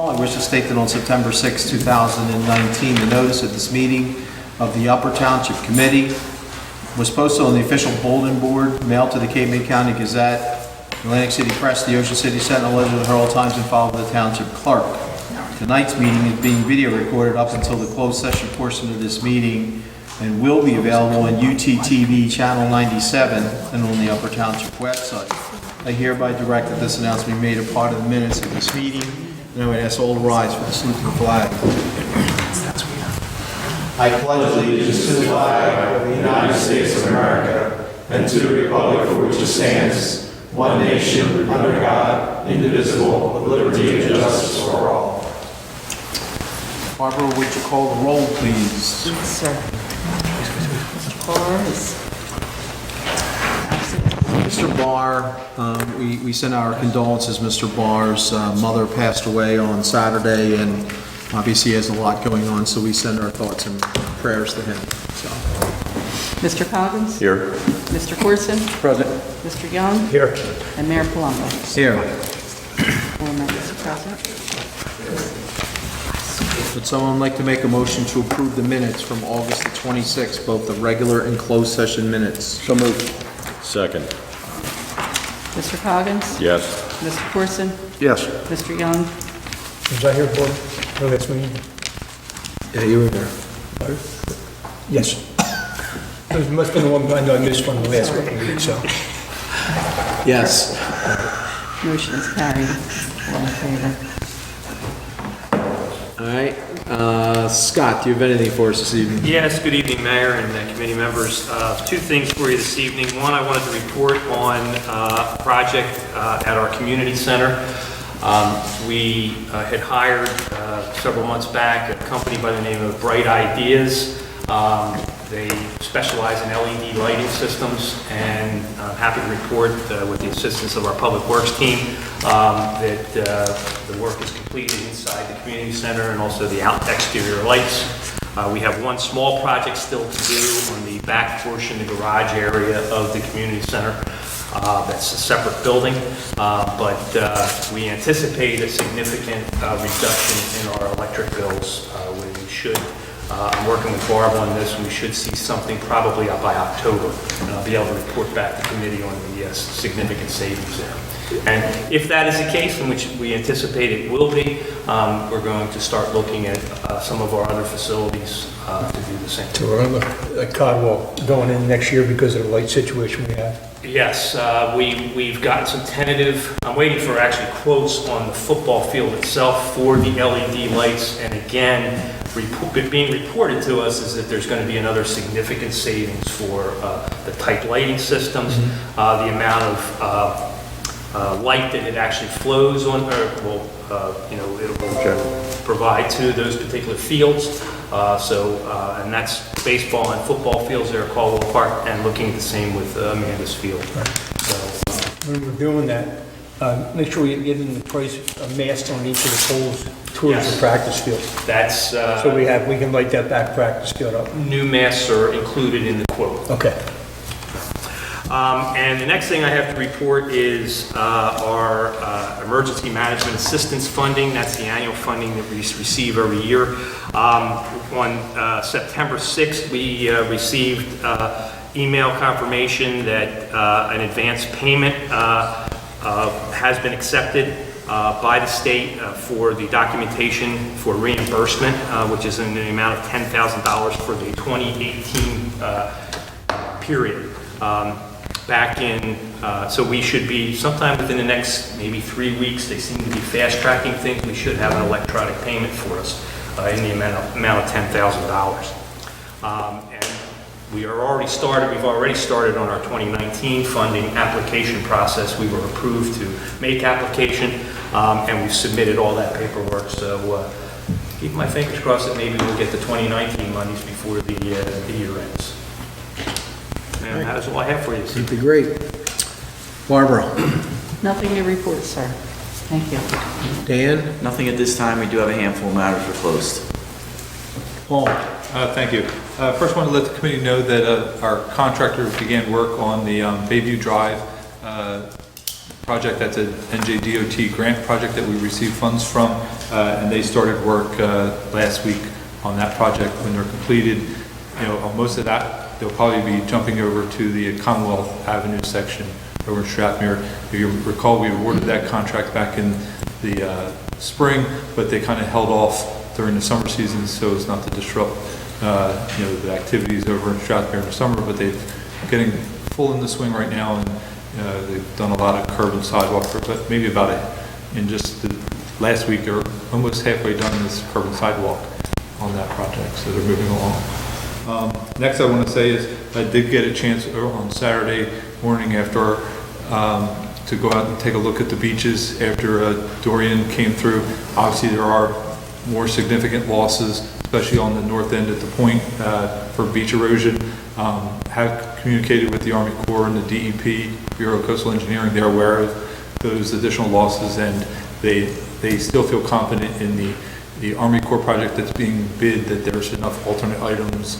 I wish to state that on September 6, 2019, the notice of this meeting of the Upper Township Committee was posted on the official bulletin board, mailed to the Cape May County Gazette, Atlantic City Press, the Ocean City Sentinel, Ledger, the Herald Times, and filed with the Township Clerk. Tonight's meeting is being video recorded up until the closed session portion of this meeting and will be available on UTTV Channel 97 and on the Upper Township website. I hereby direct that this announcement be made a part of the minutes of this meeting. And I would ask all to rise for the salute to the flag. I pledge allegiance to the flag of the United States of America and to the republic for which it stands, one nation, under God, indivisible, with liberty and justice for all. Barbara, would you call the roll, please? Yes, sir. Barr is absent. Mr. Barr, we send our condolences. Mr. Barr's mother passed away on Saturday, and obviously he has a lot going on, so we send our thoughts and prayers to him. So. Mr. Coggins? Here. Mr. Corson? Present. Mr. Young? Here. And Mayor Palumbo? Here. 4 members present. Would someone like to make a motion to approve the minutes from August the 26th, both the regular and closed session minutes? So moved. Second. Mr. Coggins? Yes. Mr. Corson? Yes. Mr. Young? Was I here for the last meeting? Yeah, you were there. Yes. It must have been the one I know I missed one the last couple of weeks, so. Yes. Motion is carried. 4 in favor. All right. Scott, do you have anything for us this evening? Yes, good evening, Mayor and committee members. 2 things for you this evening. One, I wanted to report on a project at our community center. We had hired several months back a company by the name of Bright Ideas. They specialize in LED lighting systems, and I'm happy to report with the assistance of our Public Works team that the work is completed inside the community center and also the exterior lights. We have one small project still to do on the back portion, the garage area of the community center. That's a separate building, but we anticipate a significant reduction in our electric bills. We should, I'm working with Barb on this, and we should see something probably up by October, and I'll be able to report back to committee on the significant savings there. And if that is the case, in which we anticipate it will be, we're going to start looking at some of our other facilities to do the same. To remember, like Codwell going in next year because of the light situation we have. Yes, we've gotten some tentative, I'm waiting for actually quotes on the football field itself for the LED lights, and again, being reported to us is that there's going to be another significant savings for the type lighting systems, the amount of light that it actually flows on, or it will provide to those particular fields. And that's baseball and football fields there at Caldwell Park, and looking at the same with Amanda's Field. So, When we're doing that, make sure we get in the price of masks on each of the poles towards Yes. the practice field. that's, So we can light that back practice field up. new masks are included in the quote. Okay. And the next thing I have to report is our emergency management assistance funding. That's the annual funding that we receive every year. On September 6th, we received email confirmation that an advance payment has been accepted by the state for the documentation for reimbursement, which is in the amount of $10,000 for the 2018 period. Back in, so we should be sometime within the next maybe 3 weeks. They seem to be fast tracking things. We should have an electronic payment for us in the amount of $10,000. And we've already started on our 2019 funding application process. We were approved to make application, and we've submitted all that paperwork. So keep my fingers crossed that maybe we'll get the 2019 monies before the year ends. And that is all I have for you. That'd be great. Barbara? Nothing to report, sir. Thank you. Dan? Nothing at this time. We do have a handful of matters for closed. Paul? Thank you. First, I want to let the committee know that our contractor began work on the Bayview Drive project. That's an NJDOT grant project that we received funds from, and they started work last week on that project. When they're completed, on most of that, they'll probably be jumping over to the Commonwealth Avenue section over in Strathmere. If you recall, we awarded that contract back in the spring, but they kind of held off during the summer season so as not to disrupt the activities over in Strathmere in the summer. But they're getting full in the swing right now, and they've done a lot of curb and sidewalk, but maybe about in just the last week they're almost halfway done this curb and sidewalk on that project, so they're moving along. Next I want to say is I did get a chance on Saturday morning after to go out and take a look at the beaches after Dorian came through. Obviously there are more significant losses, especially on the north end at the point for beach erosion. Have communicated with the Army Corps and the DEP, Bureau of Coastal Engineering. They're aware of those additional losses, and they still feel confident in the Army Corps project that's being bid, that there's enough alternate items,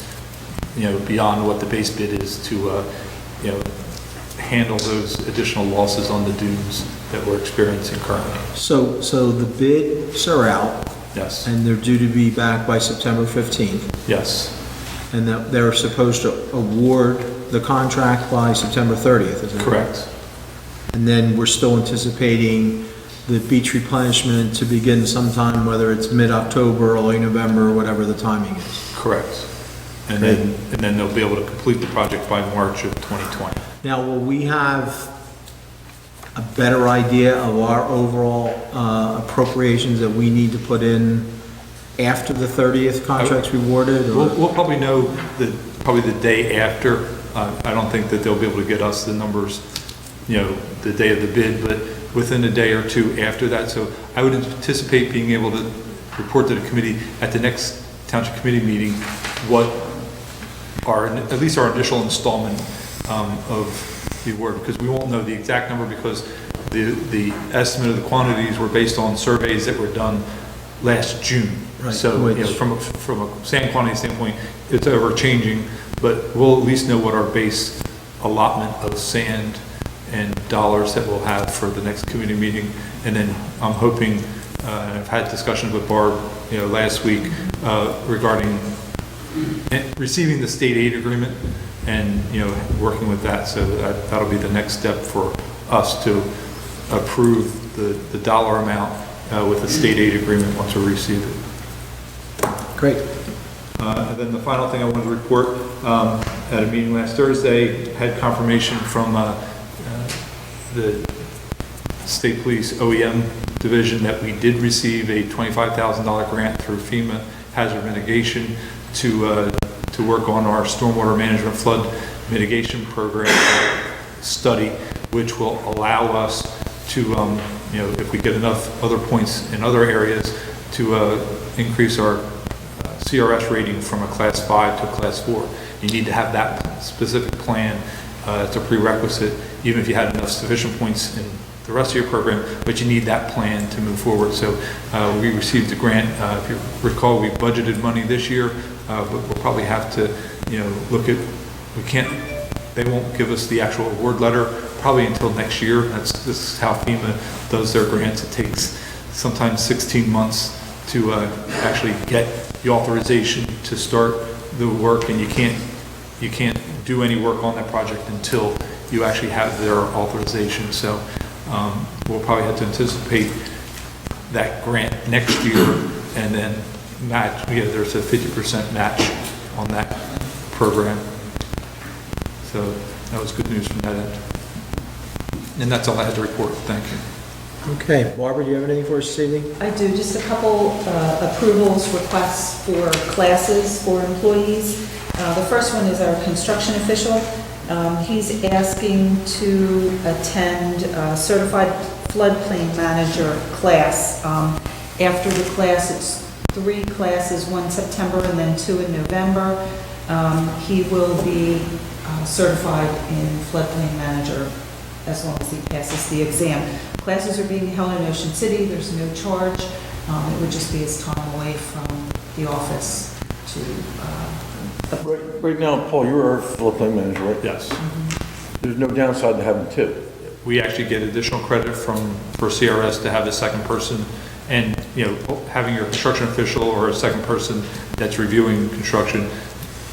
beyond what the base bid is to, handle those additional losses on the dunes that we're experiencing currently. So the bids are out, Yes. and they're due to be back by September 15th, Yes. and that they're supposed to award the contract by September 30th, is that Correct. And then we're still anticipating the beach replenishment to begin sometime, whether it's mid-October, early November, whatever the timing is. Correct. And then they'll be able to complete the project by March of 2020. Now, will we have a better idea of our overall appropriations that we need to put in after the 30th contract's rewarded? Or? We'll probably know probably the day after. I don't think that they'll be able to get us the numbers, the day of the bid, but within a day or two after that. So I would anticipate being able to report to the committee at the next township committee meeting what at least our initial installment of the award, because we won't know the exact number, because the estimate of the quantities were based on surveys that were done last June. Right. So from a sand quantity standpoint, it's ever changing, but we'll at least know what our base allotment of sand and dollars that we'll have for the next committee meeting. And then I'm hoping, and I've had discussions with Barb, last week regarding receiving the state aid agreement and, working with that. So that'll be the next step for us to approve the dollar amount with the state aid agreement once we receive it. Great. And then the final thing I wanted to report, at a meeting last Thursday, had confirmation from the State Police OEM division that we did receive a $25,000 grant through FEMA hazard mitigation to work on our stormwater management flood mitigation program study, which will allow us to, if we get enough other points in other areas, to increase our CRS rating from a class 5 to a class 4. You need to have that specific plan. It's a prerequisite, even if you had enough sufficient points in the rest of your program, but you need that plan to move forward. So we received a grant. If you recall, we budgeted money this year, but we'll probably have to, look at, they won't give us the actual award letter probably until next year. This is how FEMA does their grants. It takes sometimes 16 months to actually get the authorization to start the work, and you can't do any work on that project until you actually have their authorization. So we'll probably have to anticipate that grant next year and then match. There's a 50% match on that program. So that was good news from that end. And that's all I had to report. Thank you. Okay, Barbara, do you have anything for us this evening? I do, just a couple approvals, requests for classes for employees. The first one is our construction official. He's asking to attend a certified floodplain manager class. After the class, it's 3 classes, one September and then 2 in November. He will be certified in floodplain manager as long as he passes the exam. Classes are being held in Ocean City. There's no charge. It would just be his time away from the office to... Right now, Paul, you're our floodplain manager, right? Yes. There's no downside to having 2. we actually get additional credit for CRS to have the second person. And, having your construction official or a second person that's reviewing construction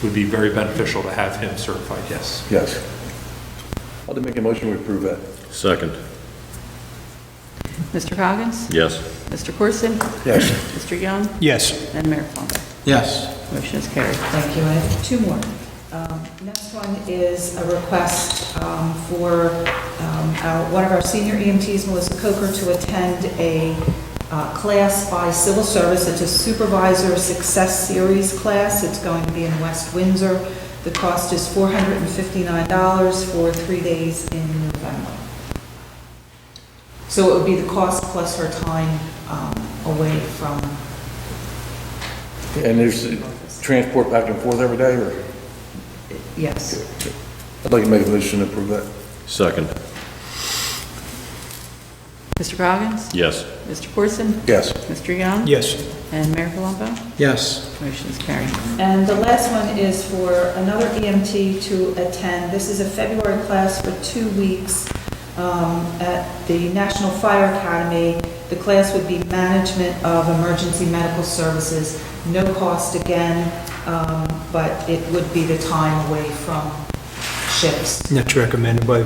would be very beneficial to have him certified, yes. Yes. I'll make a motion to approve that. Second. Mr. Coggins? Yes. Mr. Corson? Yes. Mr. Young? Yes. And Mayor Plummer. Yes. Motion is carried. Thank you. I have two more. Next one is a request for one of our senior EMTs, Melissa Coker, to attend a class by Civil Service. It's a Supervisor Success Series class. It's going to be in West Windsor. The cost is $459 for 3 days in November. So it would be the cost plus her time away from... And there's transport back and forth every day, or? Yes. I'd like to make a motion to approve that. Second. Mr. Coggins? Yes. Mr. Corson? Yes. Mr. Young? Yes. And Mayor Palumbo? Yes. Motion is carried. And the last one is for another EMT to attend. This is a February class for 2 weeks at the National Fire Academy. The class would be Management of Emergency Medical Services. No cost again, but it would be the time away from shifts. And that's recommended by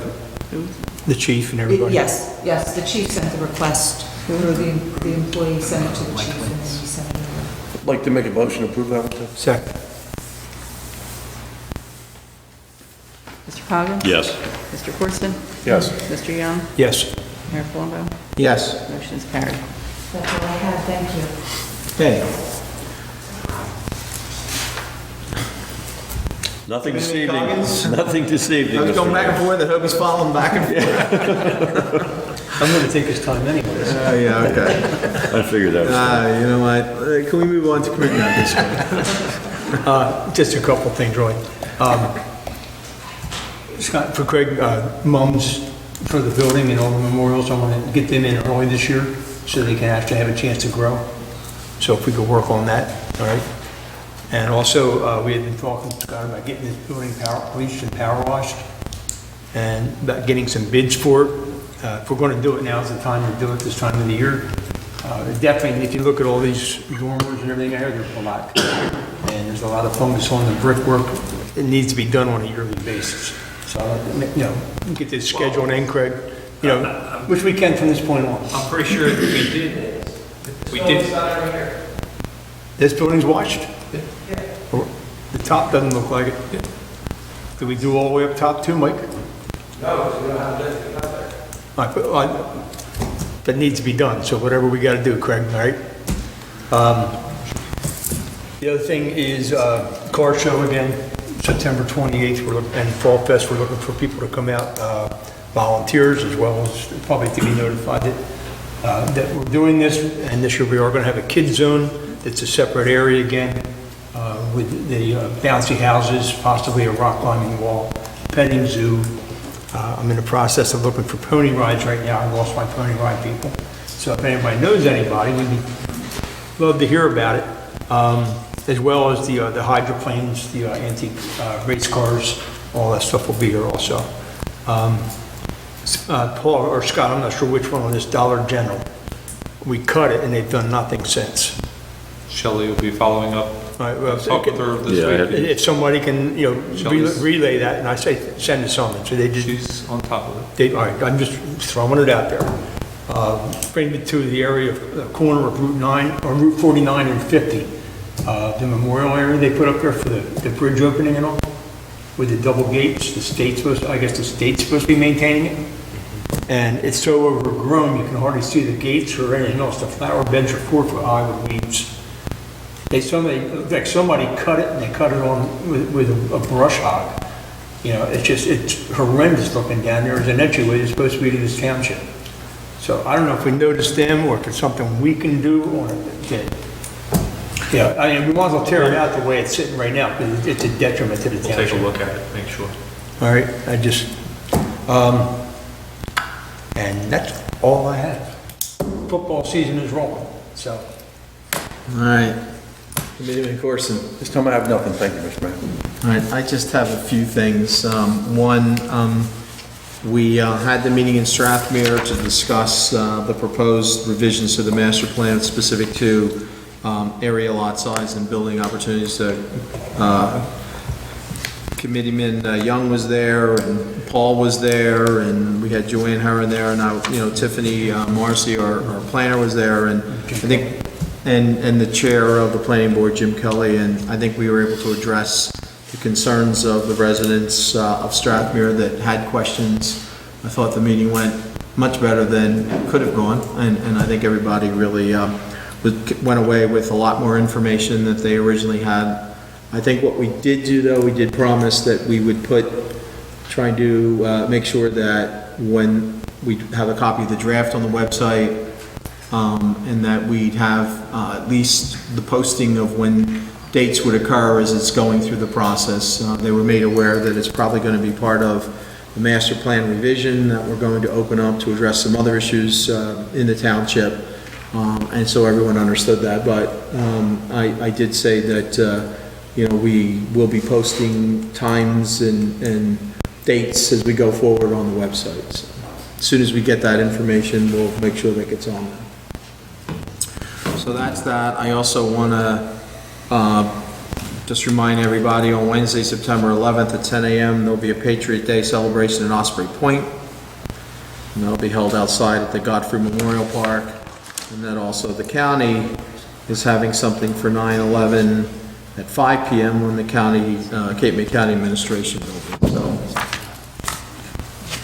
the chief and everybody? Yes, the chief sent the request, or the employee sent it to the chief, and then he sent it over. I'd like to make a motion to approve that one, too. Second. Mr. Coggins? Yes. Mr. Corson? Yes. Mr. Young? Yes. Mayor Palumbo? Yes. Motion is carried. That's all I have, thank you. Okay. Nothing this Any evening. Coggins? Nothing this evening. I was going Mr. back and Mayor. forth, I hope he's following back and forth. I'm going to take his time anyways. Yeah, okay. I figured that was. You know what, can we move on to committee matters? Just a couple of things, Roy. Scott, for Craig, mums for the building and all the memorials, I want to get them in early this year so they can actually have a chance to grow. So if we could work on that, all right? And also, we had been talking to Scott about getting this building bleached and power washed and about getting some bids for it. If we're going to do it, now is the time to do it this time of the year. Definitely, if you look at all these dormers and everything out here, there's a lot. And there's a lot of fungus on the brickwork. It needs to be done on a yearly basis. So, get this scheduled in, Craig, which we can from this point on. I'm pretty sure that we did. We did. This building's washed? The top doesn't look like it. Did we do all the way up top too, Mike? No, we don't have to up there. That needs to be done, so whatever we got to do, Craig, all right? The other thing is car show again, September 28th, and Fall Fest. We're looking for people to come out, volunteers, as well as probably to be notified that we're doing this. And this year we are going to have a kids zone. It's a separate area again with the bouncy houses, possibly a rock climbing wall, petting zoo. I'm in the process of looking for pony rides right now. I lost my pony ride people. So if anybody knows anybody, we'd love to hear about it. As well as the hydroplanes, the antique race cars, all that stuff will be here also. Paul or Scott, I'm not sure which one on this Dollar General. We cut it and they've done nothing since. Shelley will be following up. All right, well, Talk with her this Yeah, week. if somebody can, Shelley's- relay that, and I say send it someone, so they just. She's on top of it. All right, I'm just throwing it out there. Bring it to the area of the corner of Route 9, or Route 49 and 50. The memorial area they put up there for the bridge opening and all, with the double gates. The state's supposed to be maintaining it. And it's so overgrown, you can hardly see the gates or anything else. The flower beds are 4 foot high with weeds. Somebody cut it, and they cut it on with a brush hog. It's horrendous looking down there. There's an entryway that's supposed to be to this township. So I don't know if we notice them, or if it's something we can do, or we might as well tear it out the way it's sitting right now, because it's a detriment to the We'll township. take a look at it, make sure. All right, and that's all I have. Football season is rolling, so. All right. Committee Corson. This time I have nothing, thank you, Mr. Mayor. All right, I just have a few things. One, We had the meeting in Strathmere to discuss the proposed revisions to the master plan specific to area lot size and building opportunities. Committeeman Young was there, and Paul was there, and we had Joanne Herron there, and Tiffany Marcy, our planner, was there, and I think, and the chair of the planning board, Jim Kelly, and I think we were able to address the concerns of the residents of Strathmere that had questions. I thought the meeting went much better than it could have gone, and I think everybody really went away with a lot more information that they originally had. I think what we did do, though, we did promise that we would try and do, make sure that when we have a copy of the draft on the website, and that we'd have at least the posting of when dates would occur as it's going through the process. They were made aware that it's probably going to be part of the master plan revision that we're going to open up to address some other issues in the township, and so everyone understood that. But I did say that we will be posting times and dates as we go forward on the website. So as soon as we get that information, we'll make sure that gets on there. So that's that. I also want to just remind everybody, on Wednesday, September 11th at 10 a.m., there'll be a Patriot Day celebration in Osprey Point. And that'll be held outside at the Godfrey Memorial Park. And then also the county is having something for 9/11 at 5 p.m. when the Cape May County Administration Building. So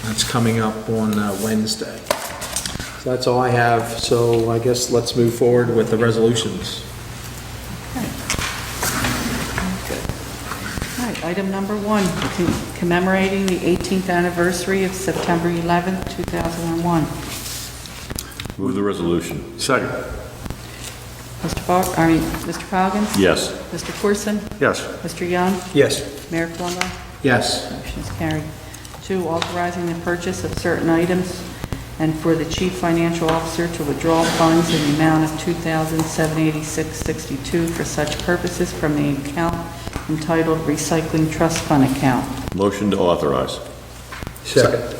that's coming up on Wednesday. So that's all I have. So I guess let's move forward with the resolutions. All right, item number 1, commemorating the 18th anniversary of September 11th, 2001. Move the resolution. Second. Mr. Coggins? Yes. Mr. Corson? Yes. Mr. Young? Yes. Mayor Colombo? Yes. Motion is carried. 2, authorizing the purchase of certain items and for the chief financial officer to withdraw funds in the amount of $2,786.62 for such purposes from the account entitled Recycling Trust Fund account. Motion to authorize. Second.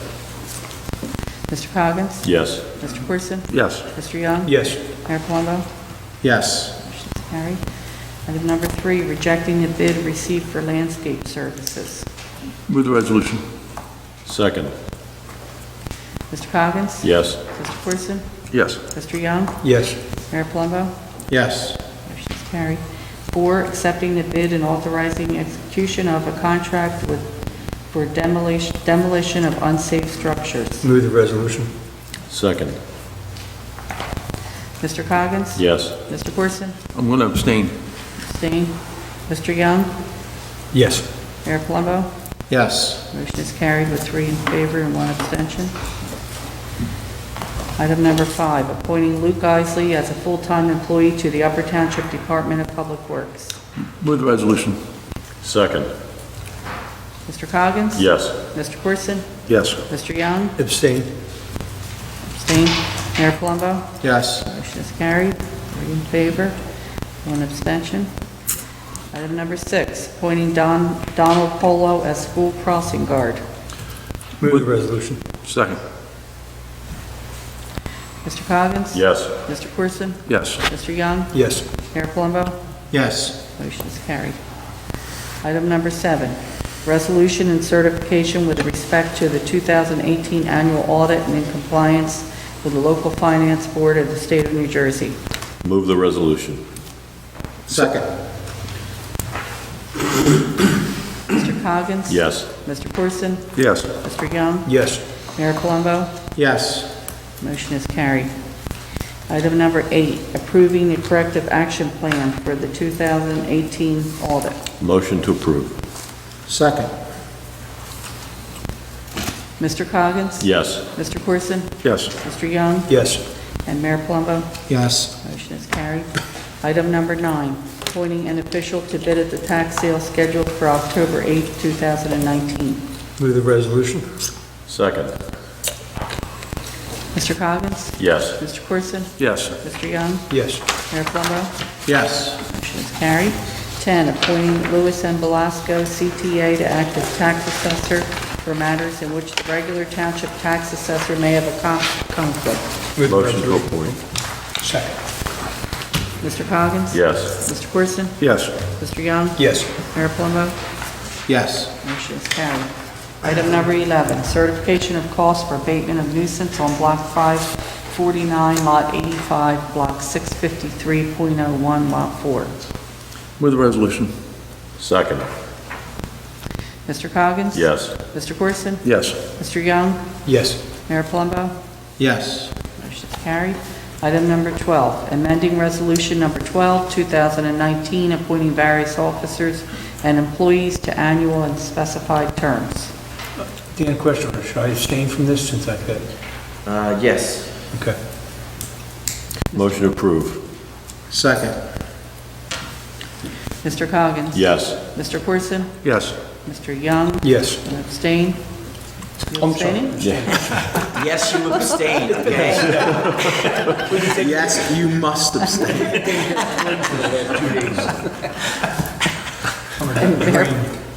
Mr. Coggins? Yes. Mr. Corson? Yes. Mr. Young? Yes. Mayor Colombo? Yes. Motion is carried. Item number 3, rejecting the bid received for landscape services. Move the resolution. Second. Mr. Coggins? Yes. Mr. Corson? Yes. Mr. Young? Yes. Mayor Colombo? Yes. Motion is carried. 4, accepting the bid and authorizing execution of a contract for demolition of unsafe structures. Move the resolution. Second. Mr. Coggins? Yes. Mr. Corson? I'm going to abstain. Abstain. Mr. Young? Yes. Mayor Colombo? Yes. Motion is carried with 3 in favor and 1 abstention. Item number 5, appointing Luke Isley as a full-time employee to the Upper Township Department of Public Works. Move the resolution. Second. Mr. Coggins? Yes. Mr. Corson? Yes. Mr. Young? Abstain. Abstain. Mayor Colombo? Yes. Motion is carried, 3 in favor, 1 abstention. Item number 6, appointing Donald Polo as school crossing guard. Move the resolution. Second. Mr. Coggins? Yes. Mr. Corson? Yes. Mr. Young? Yes. Mayor Colombo? Yes. Motion is carried. Item number 7, resolution and certification with respect to the 2018 annual audit and in compliance with the local finance board of the state of New Jersey. Move the resolution. Second. Mr. Coggins? Yes. Mr. Corson? Yes. Mr. Young? Yes. Mayor Colombo? Yes. Motion is carried. Item number 8, approving the corrective action plan for the 2018 audit. Motion to approve. Second. Mr. Coggins? Yes. Mr. Corson? Yes. Mr. Young? Yes. And Mayor Palumbo? Yes. Motion is carried. Item number 9, appointing an official to bid at the tax sale scheduled for October 8, 2019. Move the resolution. Second. Mr. Coggins? Yes. Mr. Corson? Yes. Mr. Young? Yes. Mayor Palumbo? Yes. Motion is carried. 10, appointing Louis M. Belasco, CTA, to act as tax assessor for for matters in which the regular township tax assessor may have a conflict. Move the Motion to resolution. appoint. Second. Mr. Coggins? Yes. Mr. Corson? Yes. Mr. Young? Yes. Mayor Plumbo? Yes. Motion is carried. Item number 11, certification of cost for abatement of nuisance on Block 549, Lot 85, Block 653.01, Lot 4. Move the resolution. Second. Mr. Coggins? Yes. Mr. Corson? Yes. Mr. Young? Yes. Mayor Plumbo? Yes. Motion is carried. Item number 12, amending resolution number 12, 2019, appointing various officers and employees to annual and specified terms. Dan, question, or should I abstain from this since I've got, Yes. okay. Motion to approve. Second. Mr. Coggins? Yes. Mr. Corson? Yes. Mr. Young? Yes. And abstain? You I'm sorry. abstaining? Yes, you abstained, okay? Yes, you must abstain.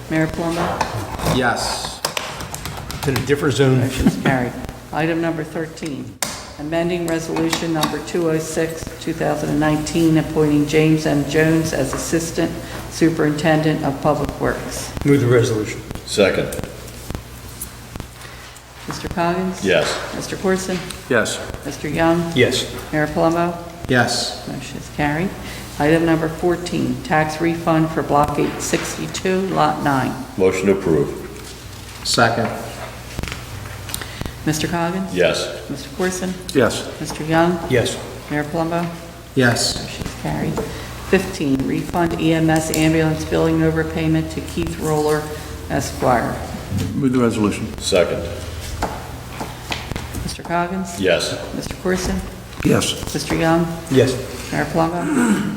Mayor Plumbo? Yes. In a different zone. Motion is carried. Item number 13, amending resolution number 206, 2019, appointing James M. Jones as Assistant Superintendent of Public Works. Move the resolution. Second. Mr. Coggins? Yes. Mr. Corson? Yes. Mr. Young? Yes. Mayor Plumbo? Yes. Motion is carried. Item number 14, tax refund for Block 862, Lot 9. Motion to approve. Second. Mr. Coggins? Yes. Mr. Corson? Yes. Mr. Young? Yes. Mayor Plumbo? Yes. Motion is carried. 15, refund EMS ambulance billing overpayment to Keith Roller Esquire. Move the resolution. Second. Mr. Coggins? Yes. Mr. Corson? Yes. Mr. Young? Yes. Mayor Plumbo?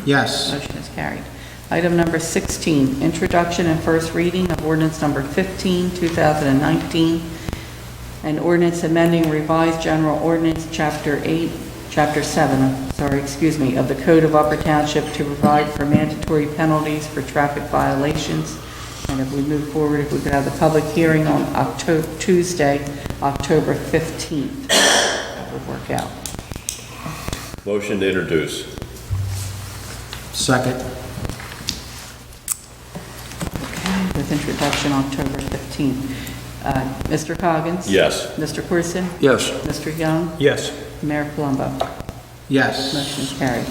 Yes. Motion is carried. Item number 16, introduction and first reading of ordinance number 15, 2019, and ordinance amending revised general ordinance, Chapter 7, of the Code of Upper Township to provide for mandatory penalties for traffic violations. And if we move forward, if we could have the public hearing on Tuesday, October 15th, that would work out. Motion to introduce. Second. With introduction October 15th. Mr. Coggins? Yes. Mr. Corson? Yes. Mr. Young? Yes. Mayor Palumbo? Yes. Motion is carried.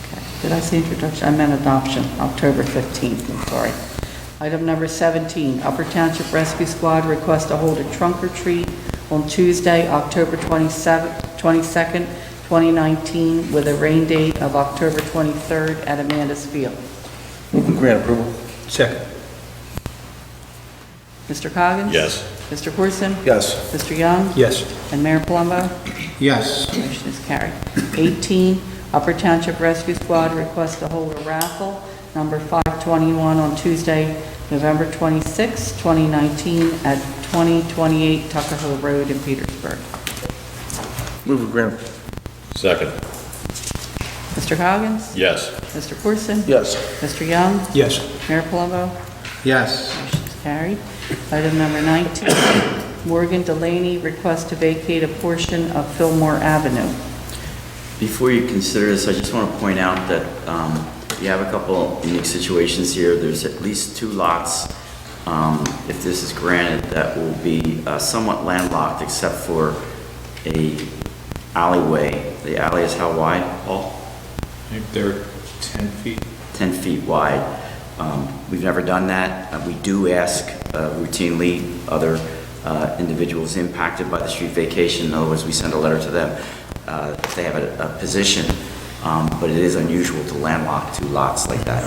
Okay. Did I say introduction? I meant adoption, October 15th, I'm sorry. Item number 17, Upper Township Rescue Squad requests to hold a trunk or treat on Tuesday, October 22nd, 2019, with a rain date of October 23rd at Amanda's Field. Move and grant approval. Second. Mr. Coggins? Yes. Mr. Corson? Yes. Mr. Young? Yes. And Mayor Palumbo? Yes. Motion is carried. 18, Upper Township Rescue Squad requests to hold a raffle, number 521, on Tuesday, November 26, 2019, at 2028 Tuckahoe Road in Petersburg. Move and grant. Second. Mr. Coggins? Yes. Mr. Corson? Yes. Mr. Young? Yes. Mayor Palumbo? Yes. Motion is carried. Item number 19, Morgan Delaney requests to vacate a portion of Fillmore Avenue. Before you consider this, I just want to point out that you have a couple unique situations here. There's at least 2 lots, if this is granted, that will be somewhat landlocked except for a alleyway. The alley is how wide, Paul? I think they're 10 feet. 10 feet wide. We've never done that. We do ask routinely other individuals impacted by the street vacation. In other words, we send a letter to them if they have a position, but it is unusual to landlock 2 lots like that.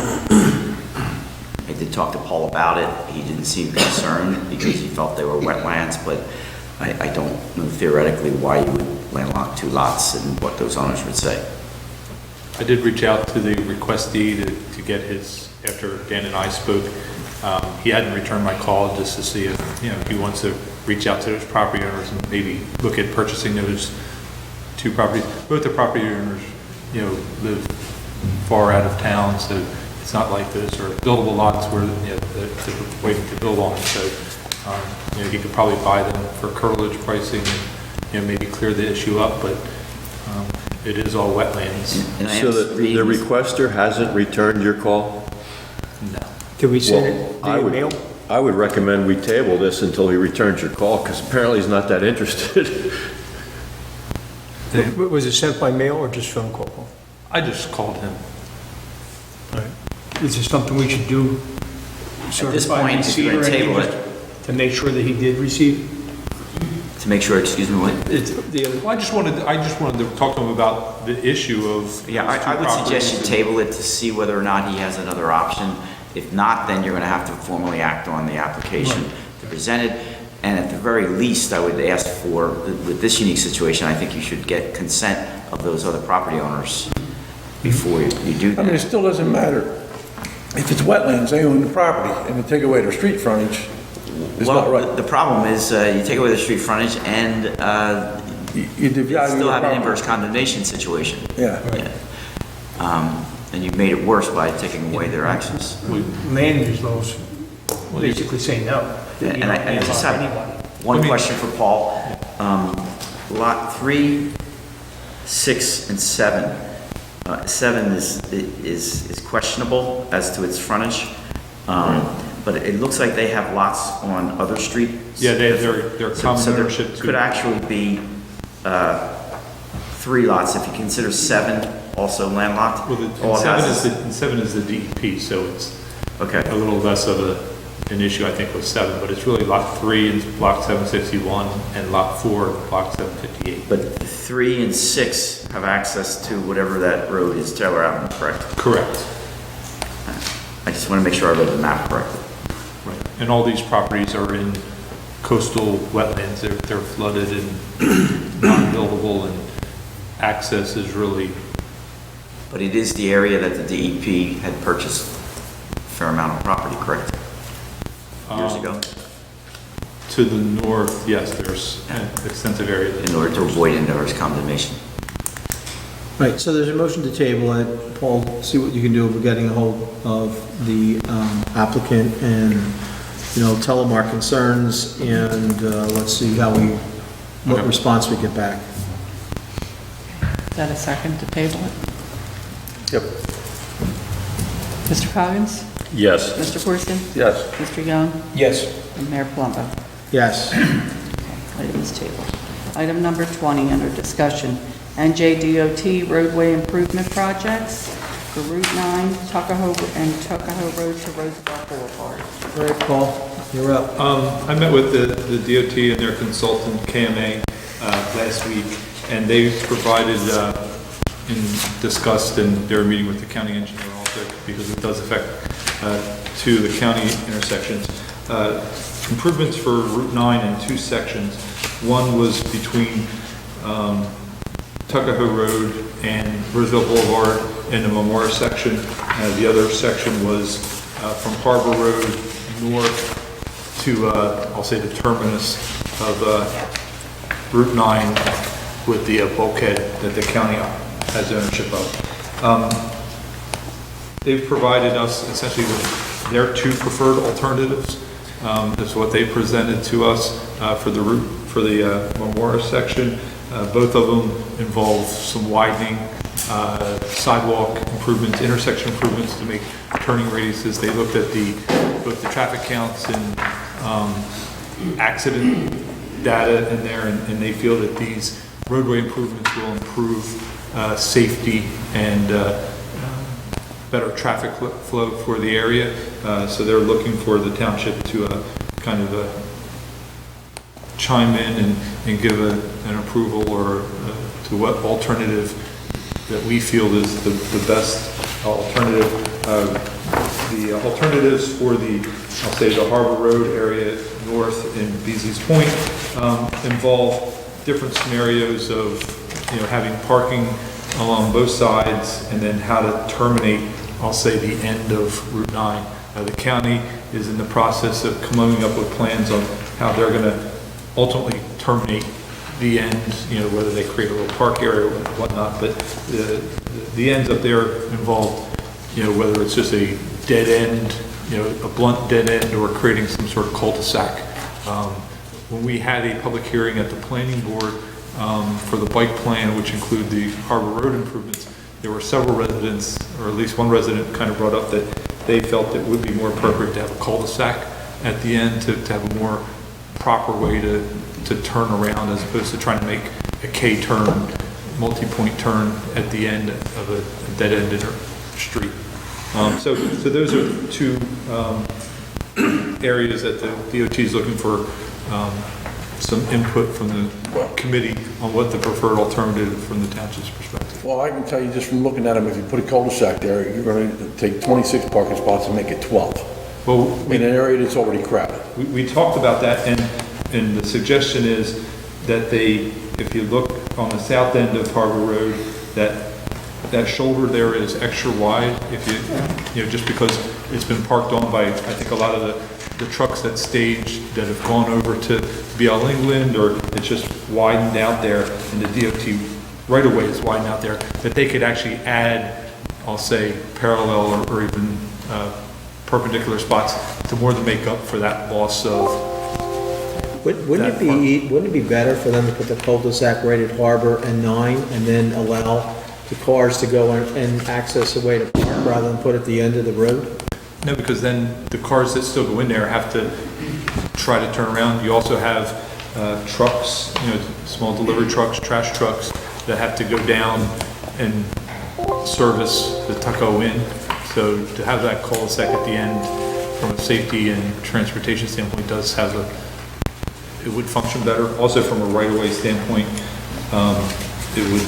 I did talk to Paul about it. He didn't seem concerned because he felt they were wetlands, but I don't know theoretically why you would landlock 2 lots and what those owners would say. I did reach out to the requestee to get his, after Dan and I spoke, he hadn't returned my call just to see if, he wants to reach out to those property owners and maybe look at purchasing those 2 properties. Both the property owners, live far out of town, so it's not like those are buildable lots where, they're waiting to build on. So, you could probably buy them for curtilage pricing and, maybe clear the issue up, but it is all wetlands. And I So am the reading this- requester hasn't returned your call? No. Did we send Well, it I via would- mail? I would recommend we table this until he returns your call, because apparently he's not that interested. Was it sent by mail or just phone call? I just called him. Is this something we should do? At this point, if you're gonna table it, To make sure that he did receive? to make sure, excuse me, what? It's the other. Well, I just wanted to talk to him about the issue of. Yeah, those two I would suggest you properties. table it to see whether or not he has another option. If not, then you're going to have to formally act on the application to present it. And at the very least, I would ask for, with this unique situation, I think you should get consent of those other property owners before you do I mean, it that. still doesn't matter. If it's wetlands, they own the property, and to take away their street frontage is not Well, right. the problem is, you take away the street frontage and You you devalue still your have an property. inverse condemnation situation. Yeah. And you've made it worse by taking away their access. Land use laws basically say no. And I just have one question for Paul. Lot 3, 6, and 7. 7 is questionable as to its frontage, but it looks like they have lots on other streets. Yeah, they're common So there ownership too. could actually be 3 lots, if you consider 7 also landlocked. Well, All it has and 7 is the DEP, so it's Okay. a little less of an issue, I think, with 7, but it's really lot 3 in block 761 and lot 4 in block 758. But 3 and 6 have access to whatever that road is, Taylor Avenue, correct? Correct. I just want to make sure I read the map correctly. Right. And all these properties are in coastal wetlands. They're flooded and non-buildable, and access is really, But it is the area that the DEP had purchased a fair amount of property, correct? Years ago, to the north, yes, there's an extensive area that. in order to avoid inverse condemnation. Right, so there's a motion to table it. Paul, see what you can do with getting a hold of the applicant and, tell them our concerns, and let's see what Okay. response we get back. Is that a second to table it? Yep. Mr. Coggins? Yes. Mr. Corson? Yes. Mr. Young? Yes. And Mayor Plumbo? Yes. Item is tabled. Item number 20, under discussion, NJDOT roadway improvement projects for Route 9, Tuckahoe Road to Roosevelt Boulevard. All right, Paul, you're up. I met with the DOT and their consultant, KMA, last week, and they provided and discussed, and they were meeting with the county engineer also, because it does affect two of the county intersections. Improvements for Route 9 in 2 sections. One was between Tuckahoe Road and Roosevelt Boulevard in the Memorial section. The other section was from Harbor Road north to, I'll say, the terminus of Route 9 with the bulkhead that the county has ownership of. They've provided us essentially with their 2 preferred alternatives. That's what they presented to us for the route, for the Memorial section. Both of them involve some widening, sidewalk improvements, intersection improvements to make turning radiuses. They looked at both the traffic counts and accident data in there, and they feel that these roadway improvements will improve safety and better traffic flow for the area. So they're looking for the township to kind of chime in and give an approval or to what alternative that we feel is the best alternative. The alternatives for I'll say the Harbor Road area north in Beasley's Point involve different scenarios of, having parking along both sides and then how to terminate, I'll say, the end of Route 9. The county is in the process of coming up with plans on how they're going to ultimately terminate the end, whether they create a little park area or whatnot, but the ends up there involve whether it's just a dead end, a blunt dead end, or creating some sort of cul-de-sac. When we had a public hearing at the planning board for the bike plan, which include the Harbor Road improvements, there were several residents, or at least one resident kind of brought up that they felt it would be more appropriate to have a cul-de-sac at the end to have a more proper way to turn around, as opposed to trying to make a K-turn, multi-point turn at the end of a dead-ended street. So those are two areas that the DOT is looking for some input from the committee on what the preferred alternative from the township's perspective. Well, I can tell you just from looking at them, if you put a cul-de-sac there, you're going to take 26 parking spots and make it 12 Well, in an area that's already crowded. we talked about that, and the suggestion is that if you look on the south end of Harbor Road, that shoulder there is extra wide, if you just because it's been parked on by, I think, a lot of the trucks that stage that have gone over to BL England, or it's just widened out there, and the DOT right away is widened out there, that they could actually add, I'll say, parallel or even perpendicular spots to more than make up for that loss of. Wouldn't it be better for them to put the cul-de-sac right at Harbor and 9, and then allow the cars to go and access a way to park, rather than put it at the end of the road? No, because then the cars that still go in there have to try to turn around. You also have trucks, small delivery trucks, trash trucks that have to go down and service the Tucko in. So to have that cul-de-sac at the end, from a safety and transportation standpoint, it would function better. Also from a right-of-way standpoint, it would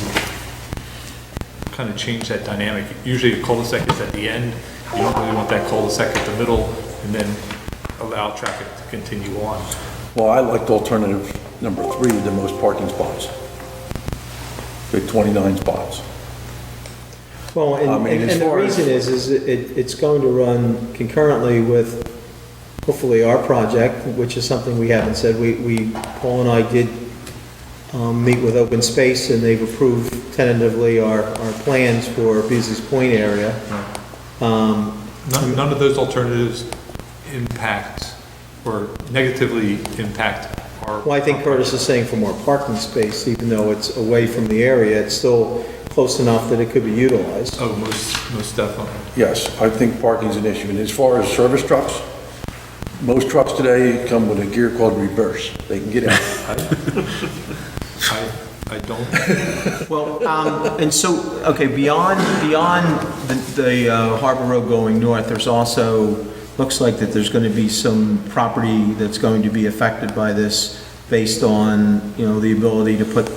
kind of change that dynamic. Usually a cul-de-sac is at the end. You don't really want that cul-de-sac at the middle and then allow traffic to continue on. Well, I liked alternative number 3, the most parking spots. With 29 spots. Well, and the reason is it's going to run concurrently with, hopefully, our project, which is something we haven't said. Paul and I did meet with Open Space, and they've approved tentatively our plans for Beasley's Point area. None of those alternatives impact or negatively impact our... Well, I think Curtis is saying for more parking space, even though it's away from the area, it's still close enough that it could be utilized. Oh, most definitely. Yes, I think parking's an issue. And as far as service trucks, most trucks today come with a gear called reverse. They can get out. I don't... Well, and so, okay, beyond the Harbor Road going north, there's also, looks like that there's going to be some property that's going to be affected by this based on, the ability to put,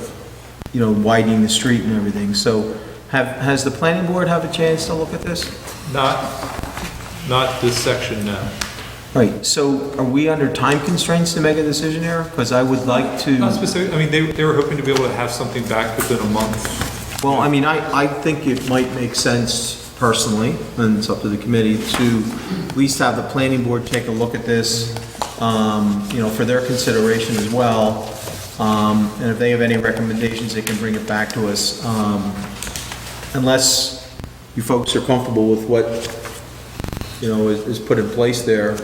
widening the street and everything. So has the planning board have a chance to look at this? Not this section, no. Right, so are we under time constraints to make a decision here? Because I would like to... Not specific, I mean, they were hoping to be able to have something back within a month. Well, I mean, I think it might make sense personally, and it's up to the committee, to at least have the planning board take a look at this, for their consideration as well. And if they have any recommendations, they can bring it back to us. Unless you folks are comfortable with what, is put in place there.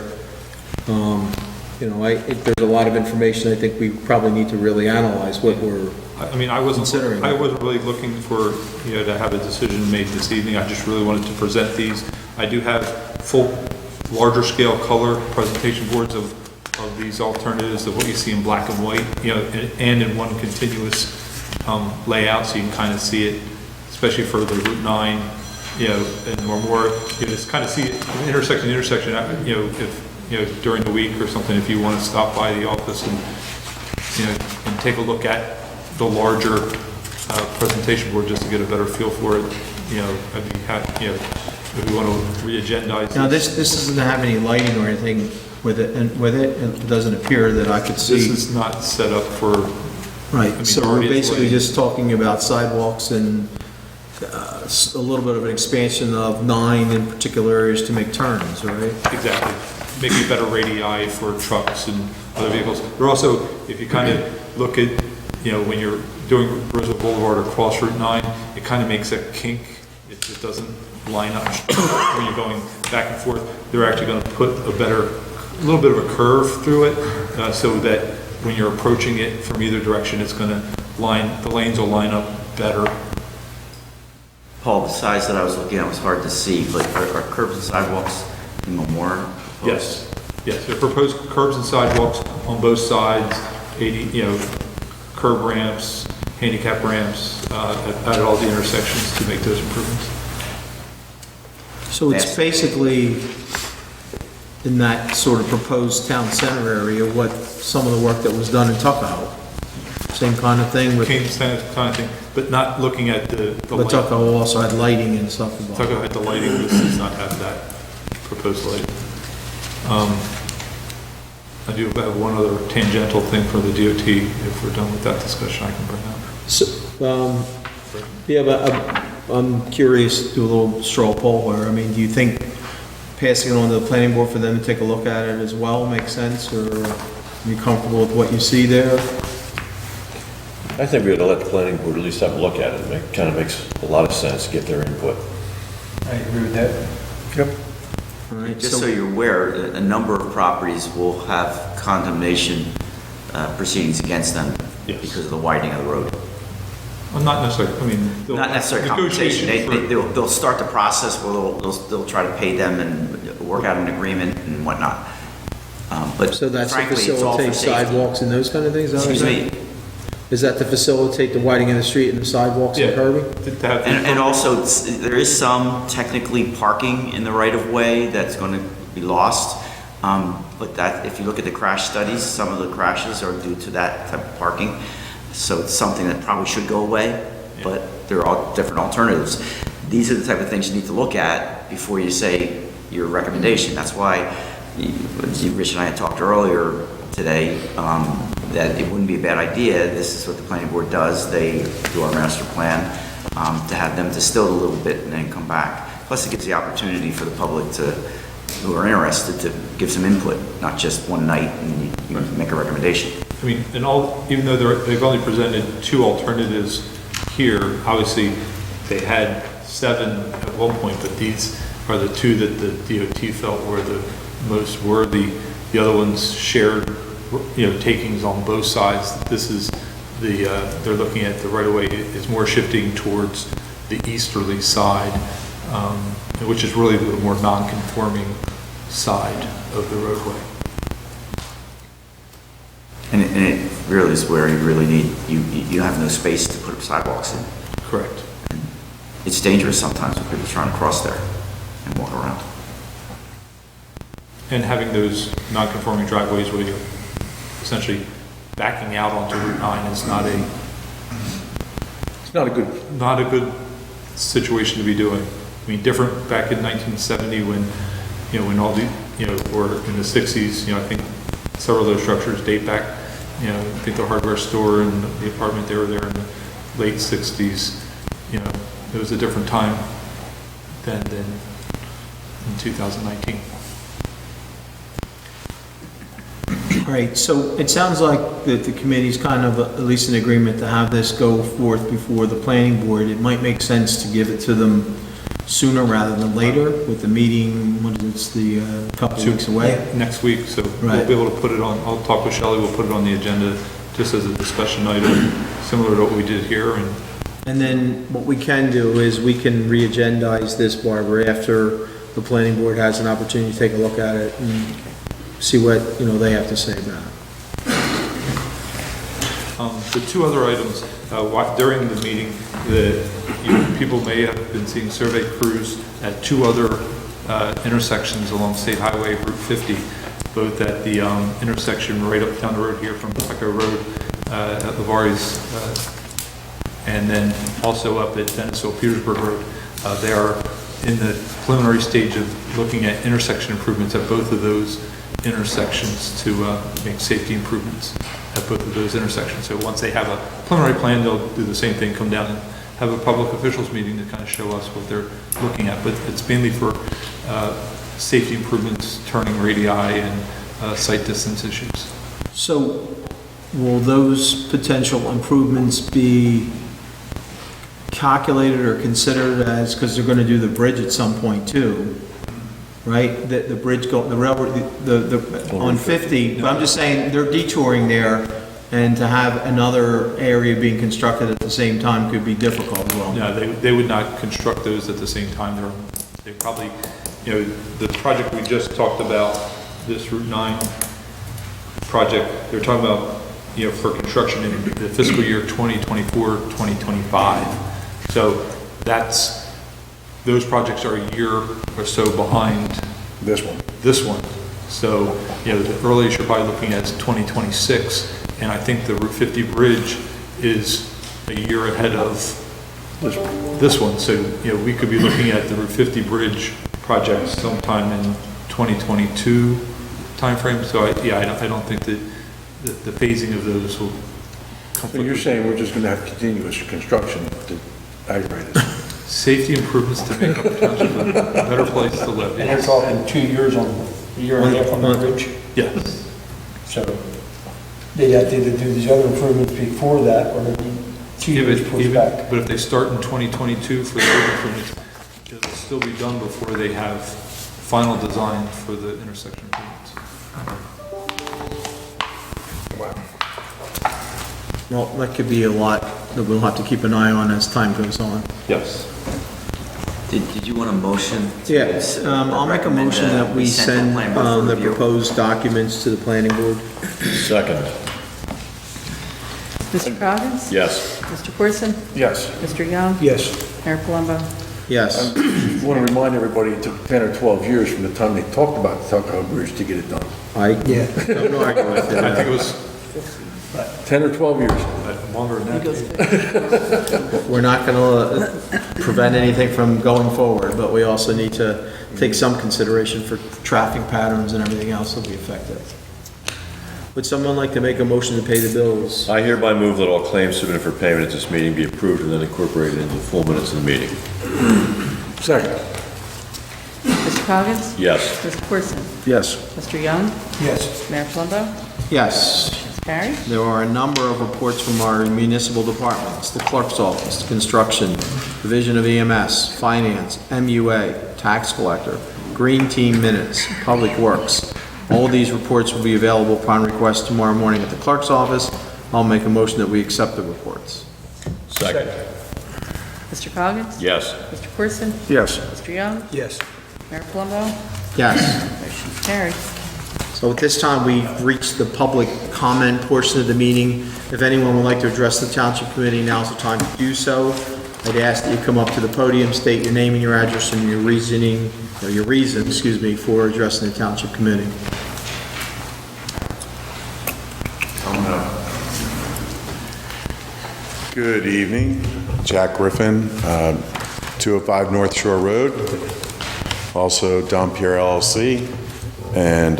There's a lot of information I think we probably need to really analyze what we're I wasn't considering. I wasn't really looking for, to have a decision made this evening. I just really wanted to present these. I do have full, larger scale color presentation boards of these alternatives of what you see in black and white, and in one continuous layout, so you can kind of see it, especially for the Route 9, and more, just kind of see it intersection, if, during the week or something, if you want to stop by the office and take a look at the larger presentation board just to get a better feel for it, I'd be happy, if we want to re-agendize. Now, this doesn't have any lighting or anything with it, it doesn't appear that I could see. This is not set up for... Right, so we're basically just talking about sidewalks and a little bit of an expansion of 9 in particular areas to make turns, right? Exactly. Maybe better radii for trucks and other vehicles. But also, if you kind of look at, when you're doing Roosevelt Boulevard across Route 9, it kind of makes a kink it doesn't line up when you're going back and forth. They're actually going to put a little bit of a curve through it, so that when you're approaching it from either direction, it's going to the lanes will line up better. Paul, the size that I was looking at was hard to see, but are curbs and sidewalks in Memorial? Yes, there are proposed curbs and sidewalks on both sides, curb ramps, handicap ramps, at all the intersections to make those improvements. So it's basically in that sort of proposed town center area, what some of the work that was done in Tuckahoe. Same kind of thing with, Same kind of thing, but not looking at the but light. Tuckahoe also had lighting and stuff involved. Tuckahoe had the lighting, this does not have that proposed lighting. I do have one other tangential thing for the DOT. If we're done with that discussion, I can bring up. So, yeah, but I'm curious, do a little straw poll here. I mean, do you think passing it on to the planning board for them to take a look at it as well makes sense, or are you comfortable with what you see there? I think we ought to let the planning board at least have a look at it. It kind of makes a lot of sense to get their input. I agree with that. Yep. All right, Just so you're aware, a number of properties will have condemnation proceedings against them Yes. because of the widening of the road. Well, not necessarily, Not necessarily compensation. negotiation They'll start the process where they'll try to pay them and work out an agreement and whatnot. But So that's to frankly, it's all for facilitate safety. sidewalks and those kind of things? Excuse me. Is that to facilitate the widening of the street and the sidewalks and Yeah. curbing? And also, there is some technically parking in the right-of-way that's going to be lost. But that, if you look at the crash studies, some of the crashes are due to that type of parking. So it's something that probably should go away, but there are all different alternatives. These are the type of things you need to look at before you say your recommendation. That's why Rich and I had talked earlier today, that it wouldn't be a bad idea. This is what the planning board does. They do our master plan, to have them distill a little bit and then come back. Plus, it gives the opportunity for the public who are interested to give some input, not just one night and you make a recommendation. even though they've only presented 2 alternatives here, obviously, they had 7 at one point, but these are the 2 that the DOT felt were the most worthy. The other ones shared, takings on both sides. This is they're looking at the right-of-way is more shifting towards the easterly side, which is really the more non-conforming side of the roadway. And it really is where you really need, you have no space to put up sidewalks in. Correct. It's dangerous sometimes when people trying to cross there and walk around. And having those non-conforming driveways where you're essentially backing out onto Route 9 is not a good situation to be doing. Different back in 1970 when all the, or in the 60s, I think several of those structures date back, I think the hardware store and the apartment, they were there in the late 60s. It was a different time than in 2019. All right, so it sounds like that the committee's kind of at least in agreement to have this go forth before the planning board. It might make sense to give it to them sooner rather than later with the meeting, it's the couple of weeks away. Next week, so we'll Right. be able to put it on, I'll talk with Shelley, we'll put it on the agenda just as a discussion item, similar to what we did here. And then what we can do is we can re-agendize this, Barbara, after the planning board has an opportunity to take a look at it and see what, they have to say about it. The 2 other items, during the meeting, people may have been seeing survey crews at 2 other intersections along State Highway Route 50, both at the intersection right up down the road here from Echo Road at Lavari's, and then also up at Dennisville-Petersburg Road. They are in the preliminary stage of looking at intersection improvements at both of those intersections to make safety improvements at both of those intersections. So once they have a preliminary plan, they'll do the same thing, come down and have a public officials meeting to kind of show us what they're looking at. But it's mainly for safety improvements, turning radii, and sight distance issues. So will those potential improvements be calculated or considered as, because they're gonna do the bridge at some point too, right? The bridge the railroad, on 50, but I'm just saying, they're detouring there, and to have another area being constructed at the same time could be difficult as well. No, they would not construct those at the same time. They probably, the project we just talked about, this Route 9 project, they're talking about, for construction in the fiscal year 2024, 2025. So those projects are a year or so behind This one. this one. So, the earliest you're probably looking at is 2026, and I think the Route 50 bridge is a year ahead of this one. So, we could be looking at the Route 50 bridge project sometime in 2022 timeframe. So, I don't think that the phasing of those will So you're saying we're just gonna have continuous construction to aggravate it? safety improvements to make our township a better place to live. And they're talking 2 years a year and a half on the bridge. Yes. So they'd have to either do these other improvements before that, or maybe 2 years pushed back. But if they start in 2022 for the road improvements, it'll still be done before they have final design for the intersection improvements. Well, that could be a lot that we'll have to keep an eye on as time goes on. Yes. Did you want a motion? Yes, I'll make a motion that we send the proposed documents to the planning board. Second. Mr. Coggins? Yes. Mr. Corson? Yes. Mr. Young? Yes. Mayor Palumbo? Yes. I want to remind everybody, it took 10 or 12 years from the time they talked about the Tuckahoe Bridge to get it done. Don't argue with I think it it. was 10 or 12 years. longer than that. We're not gonna prevent anything from going forward, but we also need to take some consideration for traffic patterns and everything else that will be affected. Would someone like to make a motion to pay the bills? I hereby move that all claims submitted for payment at this meeting be approved and then incorporated into the full minutes of the meeting. Second. Mr. Coggins? Yes. Mr. Corson? Yes. Mr. Young? Yes. Mayor Palumbo? Yes. It's carried. There are a number of reports from our municipal departments, the clerk's office, construction, division of EMS, finance, MUA, tax collector, green team minutes, public works. All these reports will be available upon request tomorrow morning at the clerk's office. I'll make a motion that we accept the reports. Second. Mr. Coggins? Yes. Mr. Corson? Yes. Mr. Young? Yes. Mayor Palumbo? Yes. Motion's carried. So at this time, we've reached the public comment portion of the meeting. If anyone would like to address the Township Committee, now's the time to do so. I'd ask that you come up to the podium, state your name and your address and your reason, for addressing the Township Committee. Good evening, Jack Griffin, 205 North Shore Road, also Dom Pierre LLC, and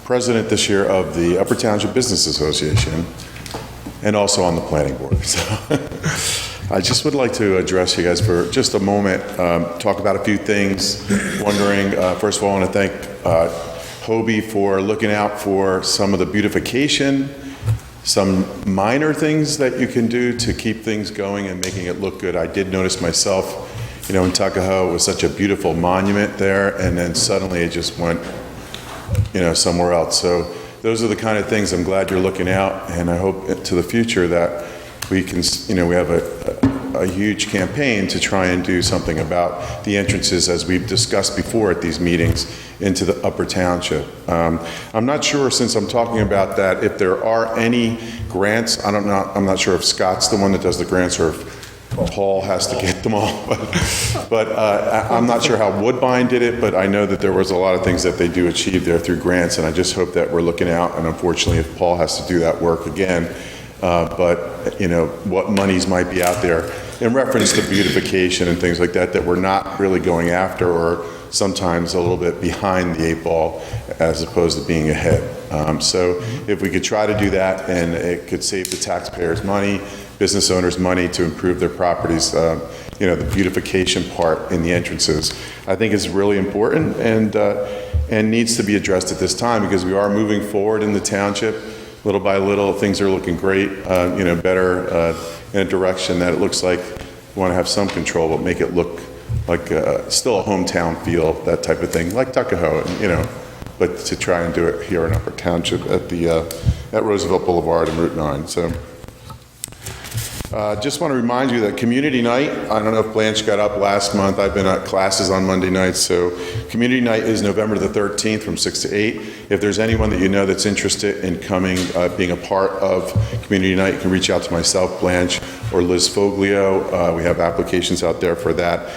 president this year of the Upper Township Business Association, and also on the planning board. So I just would like to address you guys for just a moment, talk about a few things. Wondering, first of all, I want to thank Hobie for looking out for some of the beautification, some minor things that you can do to keep things going and making it look good. I did notice myself, in Tuckahoe, it was such a beautiful monument there, and then suddenly it just went, somewhere else. So those are the kind of things I'm glad you're looking out, and I hope to the future that we can, we have a huge campaign to try and do something about the entrances, as we've discussed before at these meetings, into the Upper Township. I'm not sure, since I'm talking about that, if there are any grants. I'm not sure if Scott's the one that does the grants or if Paul has to get them all. But I'm not sure how Woodbine did it, but I know that there was a lot of things that they do achieve there through grants, and I just hope that we're looking out, and unfortunately, if Paul has to do that work again, but what monies might be out there in reference to beautification and things like that that we're not really going after, or sometimes a little bit behind the 8 ball as opposed to being ahead. So if we could try to do that, and it could save the taxpayers money, business owners money to improve their properties, the beautification part in the entrances, I think is really important and needs to be addressed at this time, because we are moving forward in the township. Little by little, things are looking great, better in a direction that it looks like We want to have some control, but make it look like still a hometown feel, that type of thing, like Tuckahoe, but to try and do it here in Upper Township at Roosevelt Boulevard and Route 9. So just want to remind you that Community Night, I don't know if Blanche got up last month, I've been at classes on Monday nights, so Community Night is November the 13th from 6 to 8. If there's anyone that you know that's interested in coming, being a part of Community Night, you can reach out to myself, Blanche, or Liz Foglio. We have applications out there for that.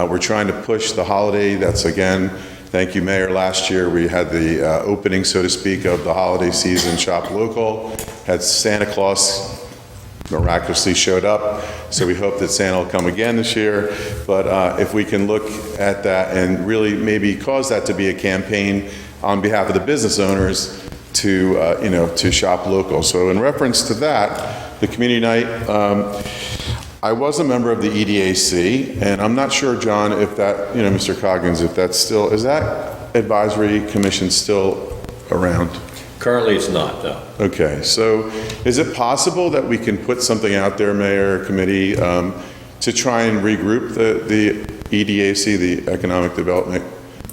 We're trying to push the holiday. That's, again, thank you, Mayor. Last year, we had the opening, so to speak, of the holiday season Shop Local. Had Santa Claus miraculously showed up, so we hope that Santa will come again this year. But if we can look at that and really maybe cause that to be a campaign on behalf of the business owners to, to shop local. So in reference to that, the community night, I was a member of the EDAC, and I'm not sure, John, if that, Mr. Coggins, if that's still, is that advisory commission still around? Currently, it's not, though. Okay, so is it possible that we can put something out there, Mayor, committee, to try and regroup the EDAC, the Economic Development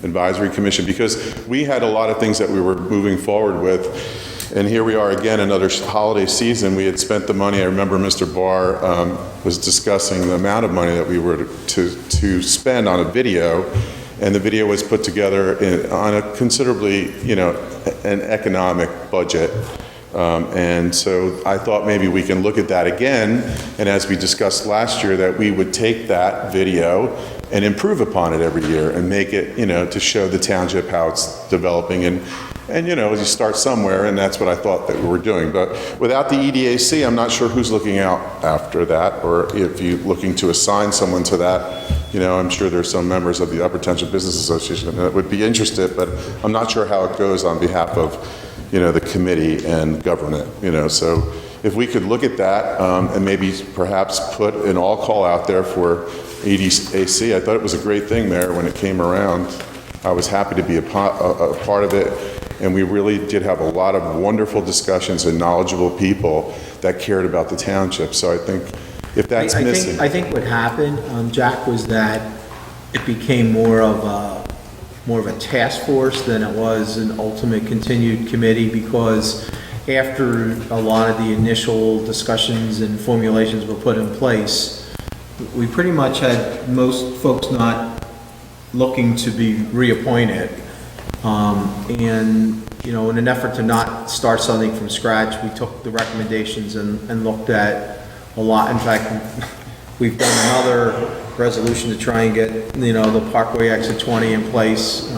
Advisory Commission? Because we had a lot of things that we were moving forward with, and here we are again, another holiday season. We had spent the money. I remember Mr. Barr was discussing the amount of money that we were to spend on a video, and the video was put together on a considerably, an economic budget. And so I thought maybe we can look at that again, and as we discussed last year, that we would take that video and improve upon it every year and make it, to show the township how it's developing. And you start somewhere, and that's what I thought that we were doing. But without the EDAC, I'm not sure who's looking out after that, or if you're looking to assign someone to that. I'm sure there's some members of the Upper Township Business Association that would be interested, but I'm not sure how it goes on behalf of, the committee and govern it, So if we could look at that and maybe perhaps put an all-call out there for EDAC. I thought it was a great thing, Mayor, when it came around. I was happy to be a part of it. And we really did have a lot of wonderful discussions and knowledgeable people that cared about the township. So I think if that's missing. I think what happened, Jack, was that it became more of a task force than it was an ultimate continued committee, because after a lot of the initial discussions and formulations were put in place, we pretty much had most folks not looking to be reappointed. And, in an effort to not start something from scratch, we took the recommendations and looked at a lot. In fact, we've done another resolution to try and get, the Parkway Exit 20 in place.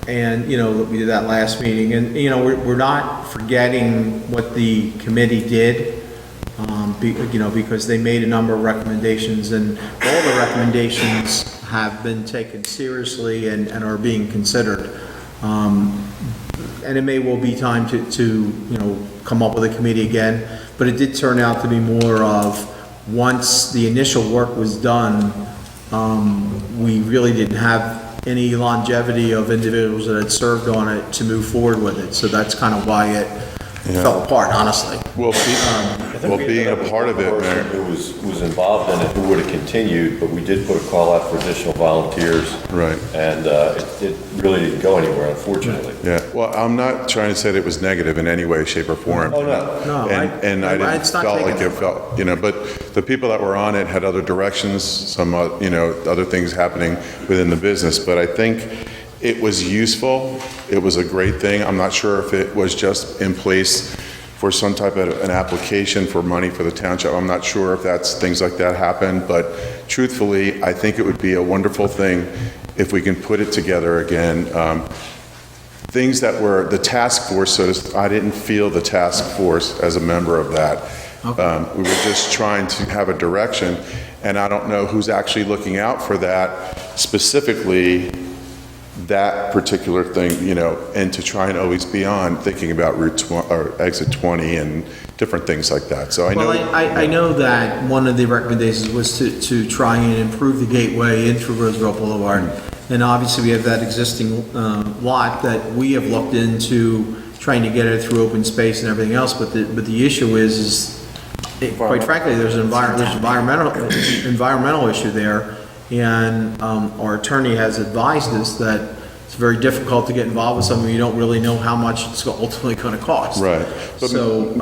And, we did that last meeting. And, we're not forgetting what the committee did, because they made a number of recommendations, and all the recommendations have been taken seriously and are being considered. And it may well be time to come up with a committee again, but it did turn out to be more of, once the initial work was done, we really didn't have any longevity of individuals that had served on it to move forward with it. So that's kind of why it fell apart, honestly. Well, being a part of it, Mayor. Who was involved in it, who would have continued, but we did put a call out for additional volunteers. Right. And it really didn't go anywhere, unfortunately. Yeah, well, I'm not trying to say that it was negative in any way, shape, or form. Oh, no. No, And I didn't felt like it felt, but the people that were on it had other directions, some, other things happening within the business. But I think it was useful. It was a great thing. I'm not sure if it was just in place for some type of an application for money for the township. I'm not sure if things like that happen, but truthfully, I think it would be a wonderful thing if we can put it together again. Things that were the task force, I didn't feel the task force as a member of that. Okay. We were just trying to have a direction, and I don't know who's actually looking out for that specifically, that particular thing, and to try and always be on thinking about Route 20 or Exit 20 and different things like that. So I know that one of the recommendations was to try and improve the gateway into Roosevelt Boulevard. And obviously we have that existing lot that we have looked into trying to get it through open space and everything else. But the issue is quite frankly, there's environmental issue there, and our attorney has advised us that it's very difficult to get involved with something you don't really know how much it's ultimately going to cost. Right. But- So,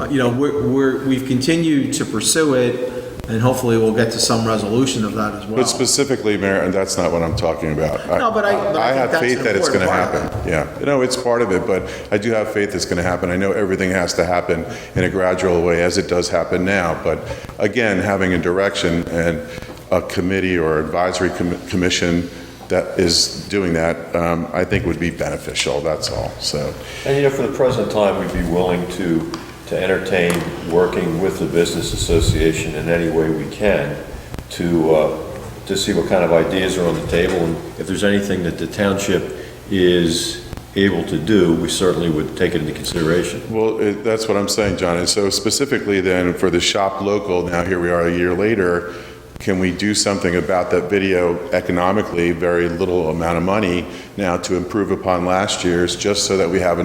we've continued to pursue it, and hopefully we'll get to some resolution of that as well. But specifically, Mayor, and that's not what I'm talking about. No, but I think have that's faith an that it's going to important part happen. Yeah, it's part of it, but I do have faith it's going to happen. I know everything has to happen in a gradual way, as it does happen now. But again, having a direction and a committee or advisory commission that is doing that, I think would be beneficial. That's all. So, And for the present time, we'd be willing to entertain working with the business association in any way we can to see what kind of ideas are on the table, and if there's anything that the township is able to do, we certainly would take it into consideration. well, that's what I'm saying, John. And so specifically then for the shop local, now here we are a year later, can we do something about that video economically, very little amount of money now to improve upon last year's, just so that we have a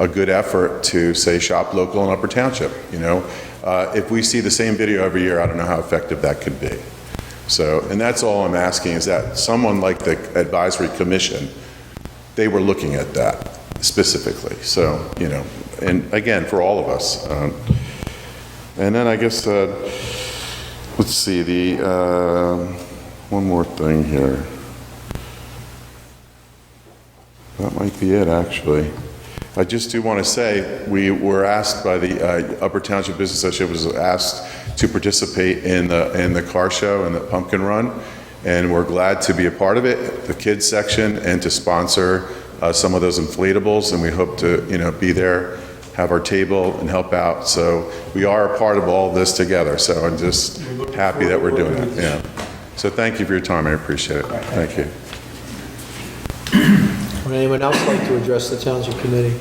good effort to say shop local in Upper Township, If we see the same video every year, I don't know how effective that could be. So, and that's all I'm asking, is that someone like the advisory commission, they were looking at that specifically. So, and again, for all of us. And then I guess, let's see, one more thing here. That might be it, actually. I just do want to say, we were asked by the Upper Township Business Association, was asked to participate in the car show and the pumpkin run, and we're glad to be a part of it, the kids section, and to sponsor some of those inflatables, and we hope to, be there, have our table, and help out. So we are a part of all this together, so I'm just happy that we're doing it, yeah. So thank you for your time, I appreciate it. Thank you. Would anyone else like to address the Township Committee?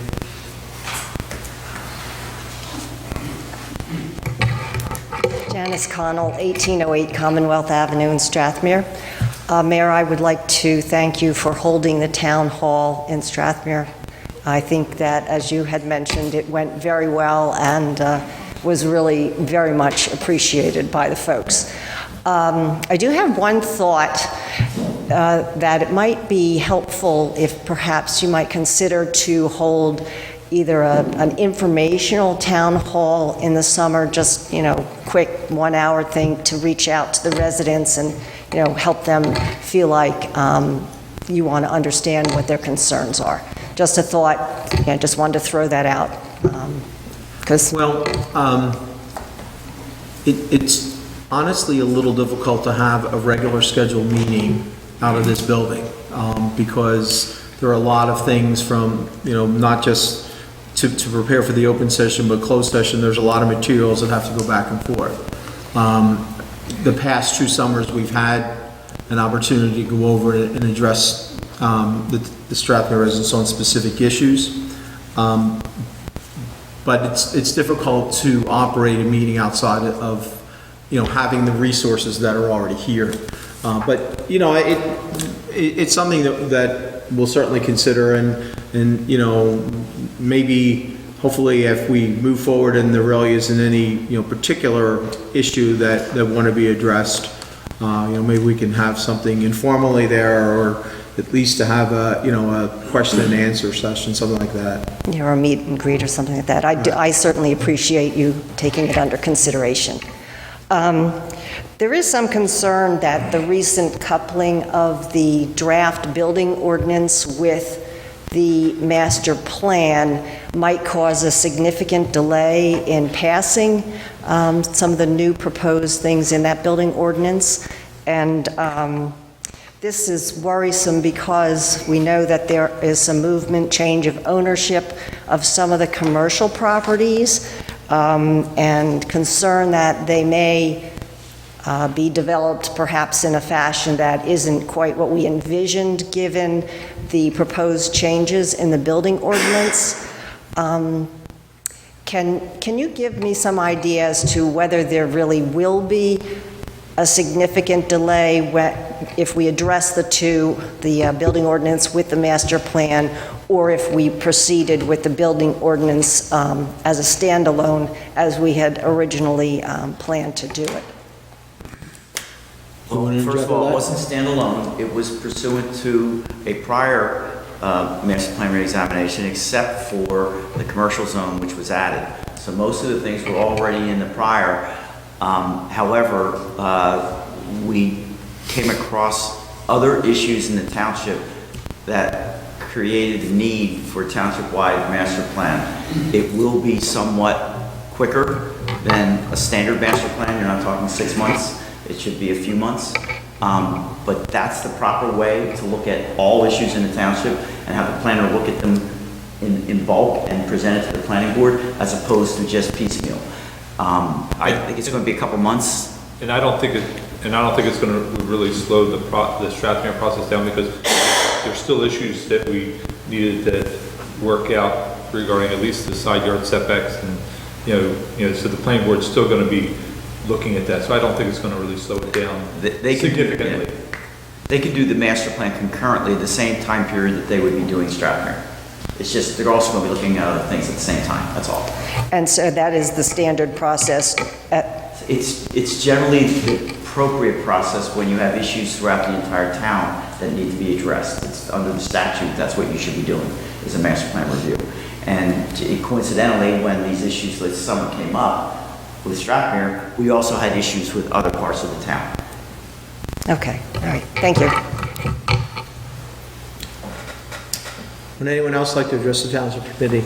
Janice Connell, 1808 Commonwealth Avenue in Strathmere. Mayor, I would like to thank you for holding the town hall in Strathmere. I think that, as you had mentioned, it went very well and was really very much appreciated by the folks. I do have one thought that it might be helpful if perhaps you might consider to hold either an informational town hall in the summer, just, quick 1 hour thing to reach out to the residents and, help them feel like you want to understand what their concerns are. Just a thought, just wanted to throw that out. It's honestly a little difficult to have a regular scheduled meeting out of this building, because there are a lot of things from, not just to prepare for the open session, but closed session, there's a lot of materials that have to go back and forth. The past 2 summers, we've had an opportunity to go over and address the Strathmere residents on specific issues. But it's difficult to operate a meeting outside of, having the resources that are already here. But, it's something that we'll certainly consider, and maybe, hopefully, if we move forward and there really isn't any, particular issue that want to be addressed, maybe we can have something informally there, or at least to have a question and answer session, something like that. Or a meet and greet or something like that. I certainly appreciate you taking it under consideration. There is some concern that the recent coupling of the draft building ordinance with the master plan might cause a significant delay in passing some of the new proposed things in that building ordinance. And this is worrisome because we know that there is some movement, change of ownership of some of the commercial properties, and concern that they may be developed perhaps in a fashion that isn't quite what we envisioned given the proposed changes in the building ordinance. Can you give me some idea as to whether there really will be a significant delay if we address the building ordinance with the master plan, or if we proceeded with the building ordinance as a standalone, as we had originally planned to do it. Well, first of all, it wasn't standalone. It was pursuant to a prior master plan reexamination, except for the commercial zone, which was added. So most of the things were already in the prior. However, we came across other issues in the township that created the need for a township-wide master plan. It will be somewhat quicker than a standard master plan. You're not talking 6 months. It should be a few months. But that's the proper way to look at all issues in the township and have the planner look at them in bulk and present it to the planning board as opposed to just piecemeal. I think it's going to be a couple months. And I don't think it's going to really slow the Strathmere process down, because there's still issues that we needed to work out regarding at least the side yard setbacks, and so the planning board's still going to be looking at that. So I don't think it's going to really slow it down significantly. They could do the master plan concurrently at the same time period that they would be doing Strathmere. It's just they're also going to be looking at other things at the same time. That's all. And so that is the standard process. It's generally the appropriate process when you have issues throughout the entire town that need to be addressed. It's under the statute. That's what you should be doing, is a master plan review. And coincidentally, when these issues this summer came up with Strathmere, we also had issues with other parts of the town. Okay, all right, thank you. Would anyone else like to address the Township Committee?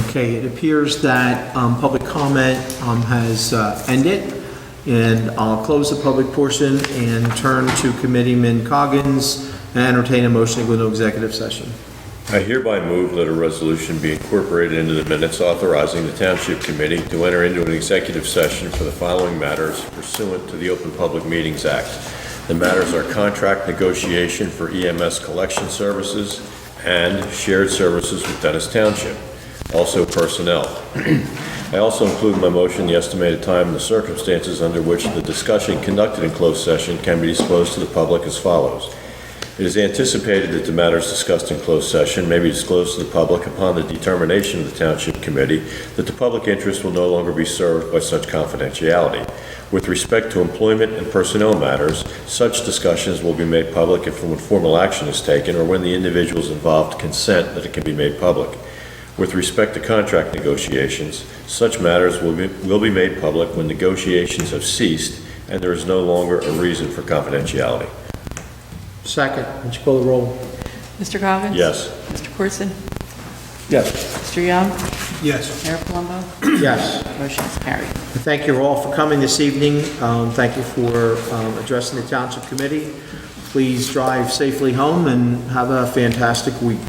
Okay, it appears that public comment has ended, and I'll close the public portion and turn to Committeeman Coggins and entertain a motion to go into executive session. I hereby move that a resolution be incorporated into the minutes authorizing the Township Committee to enter into an executive session for the following matters pursuant to the Open Public Meetings Act. The matters are contract negotiation for EMS collection services and shared services with Dennis Township. Also personnel. I also include in my motion the estimated time and the circumstances under which the discussion conducted in closed session can be disclosed to the public as follows. It is anticipated that the matters discussed in closed session may be disclosed to the public upon the determination of the Township Committee that the public interest will no longer be served by such confidentiality. With respect to employment and personnel matters, such discussions will be made public if and when formal action is taken or when the individuals involved consent that it can be made public. With respect to contract negotiations, such matters will be made public when negotiations have ceased and there is no longer a reason for confidentiality. Second, would you call the roll? Mr. Coggins? Yes. Mr. Corson? Yes. Mr. Young? Yes. Mayor Palumbo? Yes. Motion is carried. Thank you all for coming this evening. Thank you for addressing the Township Committee. Please drive safely home and have a fantastic week.